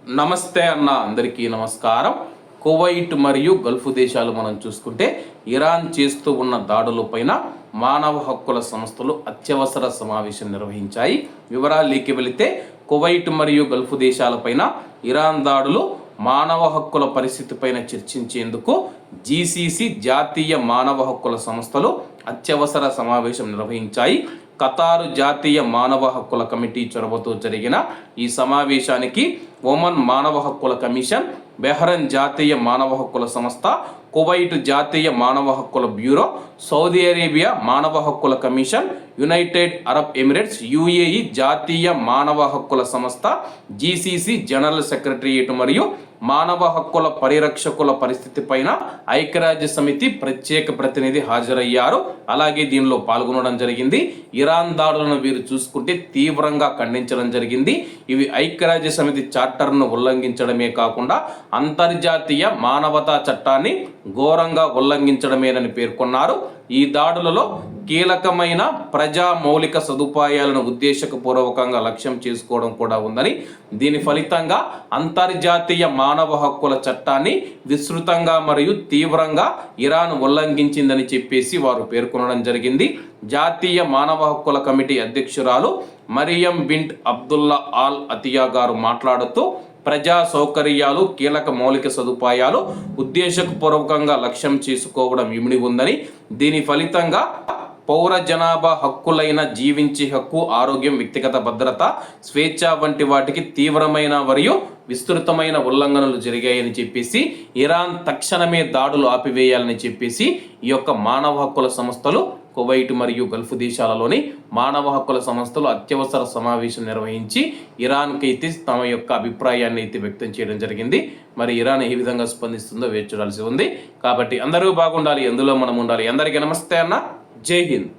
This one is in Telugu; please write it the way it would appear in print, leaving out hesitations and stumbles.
నమస్తే అన్న, అందరికీ నమస్కారం. కువైట్ మరియు గల్ఫ్ దేశాలు మనం చూసుకుంటే ఇరాన్ చేస్తూ ఉన్న దాడులపైన మానవ హక్కుల సంస్థలు అత్యవసర సమావేశం నిర్వహించాయి. వివరాల్లోకి వెళితే కువైట్ మరియు గల్ఫ్ దేశాలపైన ఇరాన్ దాడులు మానవ హక్కుల పరిస్థితిపైన చర్చించేందుకు జీసీసీ జాతీయ మానవ హక్కుల సంస్థలు అత్యవసర సమావేశం నిర్వహించాయి. ఖతారు జాతీయ మానవ హక్కుల కమిటీ చొరవతో జరిగిన ఈ సమావేశానికి ఒమన్ మానవ హక్కుల కమిషన్, బెహ్రెన్ జాతీయ మానవ హక్కుల సంస్థ, కువైట్ జాతీయ మానవ హక్కుల బ్యూరో, సౌదీ అరేబియా మానవ హక్కుల commission, United Arab Emirates UAE జాతీయ మానవ హక్కుల సంస్థ, జీసీసీ జనరల్ సెక్రటరియట్ మరియు మానవ హక్కుల పరిరక్షకుల పరిస్థితి పైన ఐక్యరాజ్య సమితి ప్రత్యేక ప్రతినిధి హాజరయ్యారు. అలాగే దీనిలో పాల్గొనడం జరిగింది. ఇరాన్ దాడులను వీరు చూసుకుంటే తీవ్రంగా ఖండించడం జరిగింది. ఇవి ఐక్యరాజ్య సమితి చార్టర్ను ఉల్లంఘించడమే కాకుండా అంతర్జాతీయ మానవతా చట్టాన్ని ఘోరంగా ఉల్లంఘించడమేనని పేర్కొన్నారు. ఈ దాడులలో కీలకమైన ప్రజా మౌలిక సదుపాయాలను ఉద్దేశపూర్వకంగా లక్ష్యం చేసుకోవడం కూడా ఉందని, దీని ఫలితంగా అంతర్జాతీయ మానవ హక్కుల చట్టాన్ని విస్తృతంగా మరియు తీవ్రంగా ఇరాన్ ఉల్లంఘించిందని చెప్పేసి వారు పేర్కొనడం జరిగింది. జాతీయ మానవ హక్కుల కమిటీ అధ్యక్షురాలు మరియం బింట్ అబ్దుల్లా ఆల్ అతియా గారు మాట్లాడుతూ, ప్రజా సౌకర్యాలు, కీలక మౌలిక సదుపాయాలు ఉద్దేశపూర్వకంగా లక్ష్యం చేసుకోవడం ఇమిడి ఉందని, దీని ఫలితంగా పౌర జనాభా హక్కులైన జీవించే హక్కు, ఆరోగ్యం, వ్యక్తిగత భద్రత, స్వేచ్ఛ వంటి వాటికి తీవ్రమైన మరియు విస్తృతమైన ఉల్లంఘనలు జరిగాయని చెప్పేసి ఇరాన్ తక్షణమే దాడులు ఆపివేయాలని చెప్పేసి ఈ యొక్క మానవ హక్కుల సంస్థలు కువైట్ మరియు గల్ఫ్ దేశాలలోని మానవ హక్కుల సంస్థలు అత్యవసర సమావేశం నిర్వహించి ఇరాన్కి అయితే తమ యొక్క అభిప్రాయాన్ని అయితే వ్యక్తం చేయడం జరిగింది. మరి ఇరాన్ ఏ విధంగా స్పందిస్తుందో వేచి చూడాల్సి ఉంది. కాబట్టి అందరూ బాగుండాలి, ఎందులో మనం ఉండాలి. అందరికీ నమస్తే అన్న, జై హింద్.